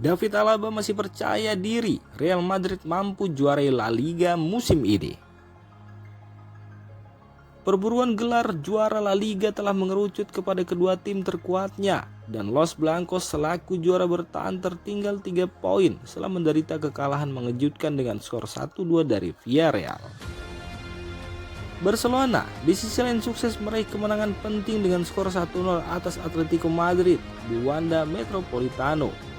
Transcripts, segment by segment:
David Alaba masih percaya diri Real Madrid mampu juarai La Liga musim ini. Perburuan gelar juara La Liga telah mengerucut kepada kedua tim terkuatnya, dan Los Blancos selaku juara bertahan tertinggal 3 poin setelah menderita kekalahan mengejutkan dengan skor 1-2 dari Villarreal. Barcelona di sisi lain sukses meraih kemenangan penting dengan skor 1-0 atas Atletico Madrid di Wanda Metropolitano.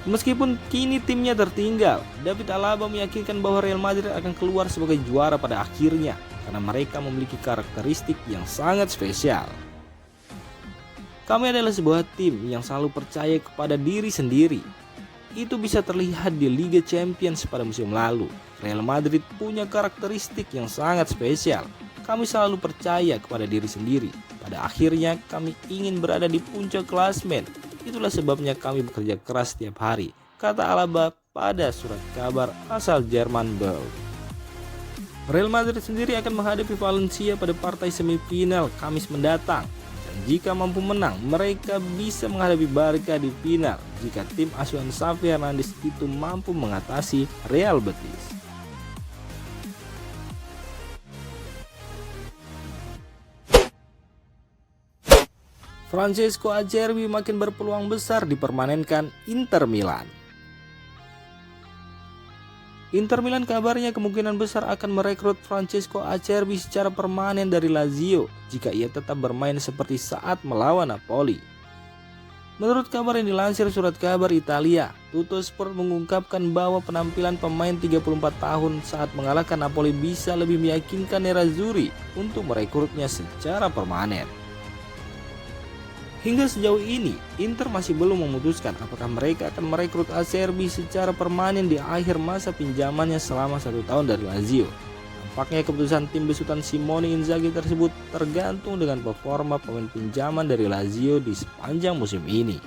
Meskipun kini timnya tertinggal, David Alaba meyakinkan bahwa Real Madrid akan keluar sebagai juara pada akhirnya karena mereka memiliki karakteristik yang sangat spesial. Kami adalah sebuah tim yang selalu percaya kepada diri sendiri. Itu bisa terlihat di Liga Champions pada musim lalu. Real Madrid punya karakteristik yang sangat spesial. Kami selalu percaya kepada diri sendiri. Pada akhirnya kami ingin berada di puncak klasemen. Itulah sebabnya kami bekerja keras setiap hari, kata Alaba pada surat kabar asal Jerman Bild. Real Madrid sendiri akan menghadapi Valencia pada partai semifinal Kamis mendatang. Dan jika mampu menang, mereka bisa menghadapi Barca di final jika tim asuhan Xavi Hernandez itu mampu mengatasi Real Betis. Francesco Acerbi makin berpeluang besar dipermanenkan Inter Milan. Inter Milan kabarnya kemungkinan besar akan merekrut Francesco Acerbi secara permanen dari Lazio jika ia tetap bermain seperti saat melawan Napoli. Menurut kabar yang dilansir surat kabar Italia, Tuttosport mengungkapkan bahwa penampilan pemain 34 tahun saat mengalahkan Napoli bisa lebih meyakinkan Nerazzurri untuk merekrutnya secara permanen. Hingga sejauh ini, Inter masih belum memutuskan apakah mereka akan merekrut Acerbi secara permanen di akhir masa pinjamannya selama 1 tahun dari Lazio. Nampaknya keputusan tim besutan Simone Inzaghi tersebut tergantung dengan performa pemain pinjaman dari Lazio di sepanjang musim ini.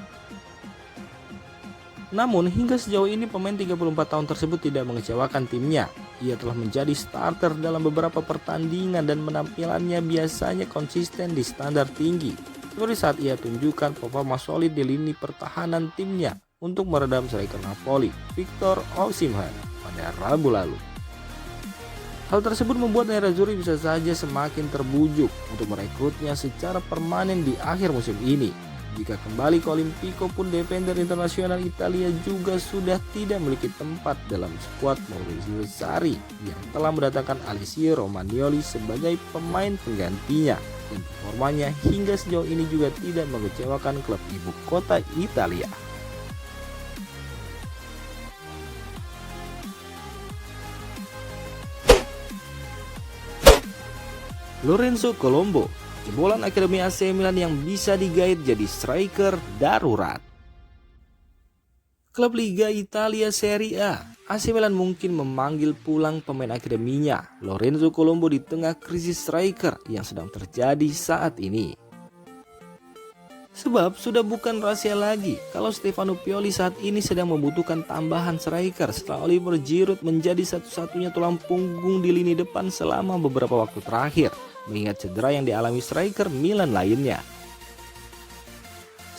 Namun hingga sejauh ini pemain 34 tahun tersebut tidak mengecewakan timnya. Ia telah menjadi starter dalam beberapa pertandingan dan penampilannya biasanya konsisten di standar tinggi. Seperti saat ia tunjukkan performa solid di lini pertahanan timnya untuk meredam striker Napoli, Victor Osimhen, pada Rabu lalu. Hal tersebut membuat Nerazzurri bisa saja semakin terbujuk untuk merekrutnya secara permanen di akhir musim ini. Jika kembali ke Olimpico pun defender internasional Italia juga sudah tidak memiliki tempat dalam skuad Maurizio Sarri yang telah mendatangkan Alessio Romagnoli sebagai pemain penggantinya. Dan performanya hingga sejauh ini juga tidak mengecewakan klub ibu kota Italia. Lorenzo Colombo, jebolan Akademi AC Milan yang bisa digait jadi striker darurat. Klub Liga Italia Serie A, AC Milan mungkin memanggil pulang pemain akademinya, Lorenzo Colombo, di tengah krisis striker yang sedang terjadi saat ini. Sebab sudah bukan rahasia lagi kalau Stefano Pioli saat ini sedang membutuhkan tambahan striker setelah Oliver Giroud menjadi satu-satunya tulang punggung di lini depan selama beberapa waktu terakhir, mengingat cedera yang dialami striker Milan lainnya.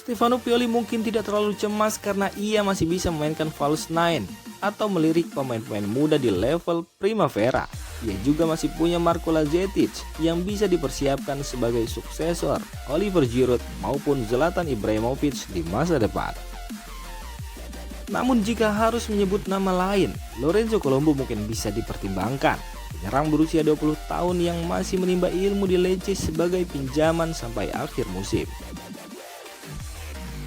Stefano Pioli mungkin tidak terlalu cemas karena ia masih bisa memainkan false nine atau melirik pemain-pemain muda di level Primavera. Ia juga masih punya Marko Lazetic yang bisa dipersiapkan sebagai suksesor Oliver Giroud maupun Zlatan Ibrahimovic di masa depan. Namun jika harus menyebut nama lain, Lorenzo Colombo mungkin bisa dipertimbangkan. Penyerang berusia 20 tahun yang masih menimba ilmu di Lecce sebagai pinjaman sampai akhir musim.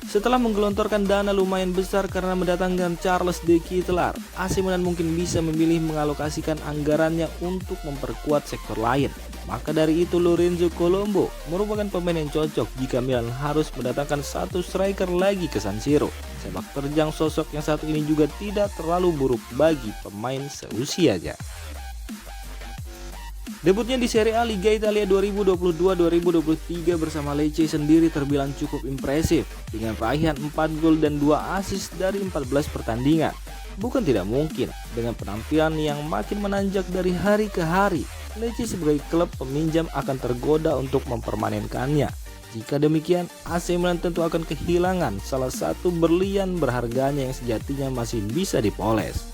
Setelah menggelontorkan dana lumayan besar karena mendatangkan Charles De Ketelaere, AC Milan mungkin bisa memilih mengalokasikan anggarannya untuk memperkuat sektor lain. Maka dari itu Lorenzo Colombo merupakan pemain yang cocok jika Milan harus mendatangkan satu striker lagi ke San Siro. Sepak terjang sosok yang satu ini juga tidak terlalu buruk bagi pemain seusianya. Debutnya di Serie A Liga Italia 2022-2023 bersama Lecce sendiri terbilang cukup impresif dengan raihan 4 gol dan 2 assist dari 14 pertandingan. Bukan tidak mungkin dengan penampilan yang makin menanjak dari hari ke hari, Lecce sebagai klub peminjam akan tergoda untuk mempermanenkannya Jika demikian, AC Milan tentu akan kehilangan salah satu berlian berharganya yang sejatinya masih bisa dipoles.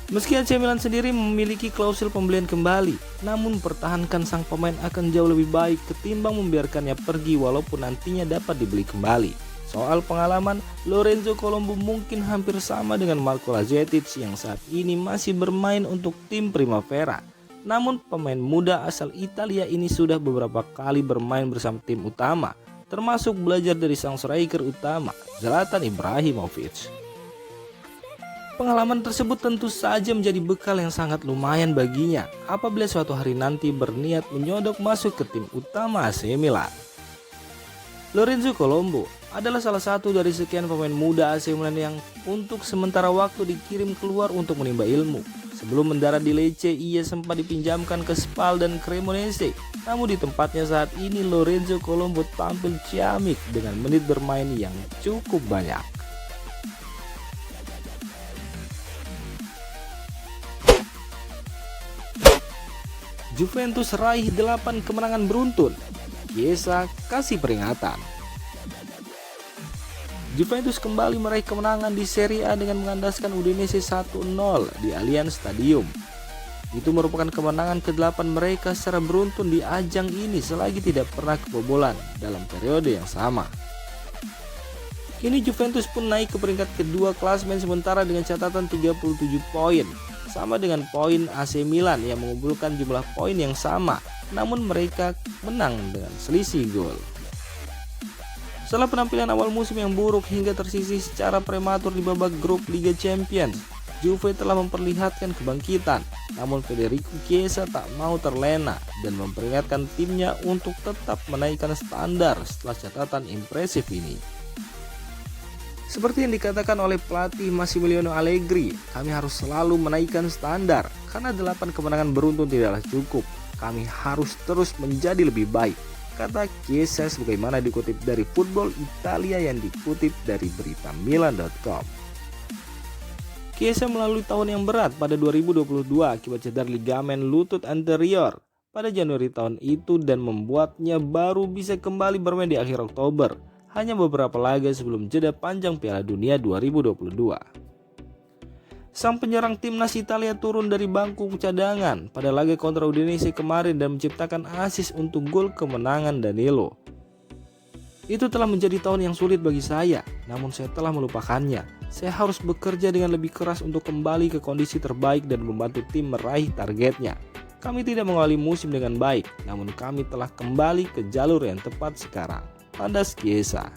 Meski AC Milan sendiri memiliki klausul pembelian kembali, namun mempertahankan sang pemain akan jauh lebih baik ketimbang membiarkannya pergi walaupun nantinya dapat dibeli kembali. Soal pengalaman, Lorenzo Colombo mungkin hampir sama dengan Marco Lazetic yang saat ini masih bermain untuk tim Primavera. Namun pemain muda asal Italia ini sudah beberapa kali bermain bersama tim utama, termasuk belajar dari sang striker utama, Zlatan Ibrahimovic. Pengalaman tersebut tentu saja menjadi bekal yang sangat lumayan baginya apabila suatu hari nanti berniat menyodok masuk ke tim utama AC Milan. Lorenzo Colombo adalah salah satu dari sekian pemain muda AC Milan yang untuk sementara waktu dikirim keluar untuk menimba ilmu. Sebelum mendarat di Lecce, ia sempat dipinjamkan ke Spal dan Cremonese. Namun di tempatnya saat ini Lorenzo Colombo tampil ciamik dengan menit bermain yang cukup banyak. Juventus raih 8 kemenangan beruntun, Chiesa kasih peringatan. Juventus kembali meraih kemenangan di Serie A dengan mengandaskan Udinese 1-0 di Allianz Stadium. Itu merupakan kemenangan ke-8 mereka secara beruntun di ajang ini selagi tidak pernah kebobolan dalam periode yang sama. Kini Juventus pun naik ke peringkat kedua klasemen sementara dengan catatan 37 poin. Sama dengan poin AC Milan yang mengumpulkan jumlah poin yang sama, namun mereka menang dengan selisih gol. Setelah penampilan awal musim yang buruk hingga tersisih secara prematur di babak grup Liga Champions, Juve telah memperlihatkan kebangkitan, namun Federico Chiesa tak mau terlena dan memperingatkan timnya untuk tetap menaikkan standar setelah catatan impresif ini. Seperti yang dikatakan oleh pelatih Massimiliano Allegri, kami harus selalu menaikkan standar karena 8 kemenangan beruntun tidaklah cukup. Kami harus terus menjadi lebih baik, kata Chiesa sebagaimana dikutip dari Football Italia yang dikutip dari berita Milan.com. Chiesa melalui tahun yang berat pada 2022 akibat cedera ligamen lutut anterior pada Januari tahun itu dan membuatnya baru bisa kembali bermain di akhir Oktober, hanya beberapa laga sebelum jeda panjang Piala Dunia 2022. Sang penyerang timnas Italia turun dari bangku cadangan pada laga kontra Udinese kemarin dan menciptakan assist untuk gol kemenangan Danilo. Itu telah menjadi tahun yang sulit bagi saya, namun saya telah melupakannya. Saya harus bekerja dengan lebih keras untuk kembali ke kondisi terbaik dan membantu tim meraih targetnya. Kami tidak mengawali musim dengan baik, namun kami telah kembali ke jalur yang tepat sekarang, tandas Chiesa.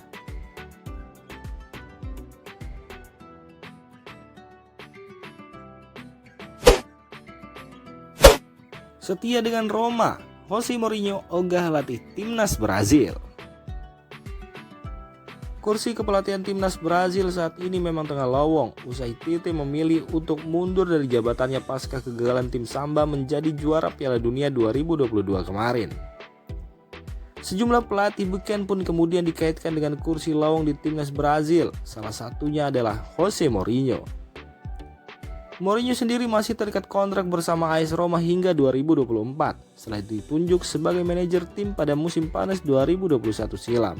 Setia dengan Roma, Jose Mourinho ogah latih timnas Brazil. Kursi kepelatihan timnas Brazil saat ini memang tengah lowong usai Tite memilih untuk mundur dari jabatannya pasca kegagalan tim Samba menjadi juara Piala Dunia 2022 kemarin. Sejumlah pelatih beken pun kemudian dikaitkan dengan kursi lowong di timnas Brazil, salah satunya adalah Jose Mourinho. Mourinho sendiri masih terikat kontrak bersama AS Roma hingga 2024 setelah ditunjuk sebagai manajer tim pada musim panas 2021 silam.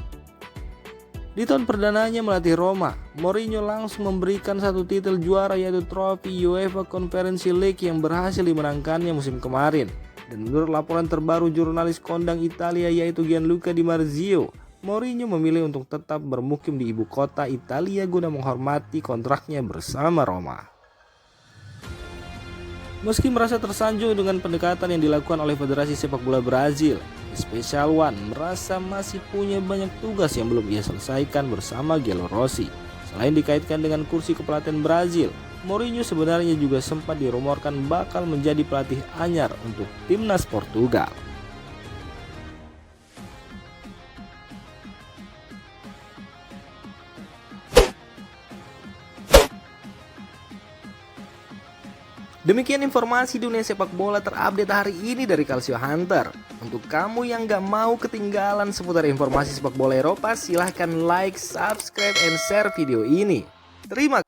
Di tahun perdananya melatih Roma, Mourinho langsung memberikan satu titel juara yaitu trofi UEFA Conference League yang berhasil dimenangkannya musim kemarin. Dan menurut laporan terbaru jurnalis kondang Italia yaitu Gianluca Di Marzio, Mourinho memilih untuk tetap bermukim di ibu kota Italia guna menghormati kontraknya bersama Roma. Meski merasa tersanjung dengan pendekatan yang dilakukan oleh Federasi Sepak Bola Brazil, Special One merasa masih punya banyak tugas yang belum ia selesaikan bersama Gelo Rossi. Selain dikaitkan dengan kursi kepelatihan Brazil, Mourinho sebenarnya juga sempat dirumorkan bakal menjadi pelatih anyar untuk timnas Portugal. Demikian informasi dunia sepak bola terupdate hari ini dari Calcio Hunter. Untuk kamu yang gak mau ketinggalan seputar informasi sepak bola Eropa, silahkan like, subscribe, and share video ini. Terima kasih.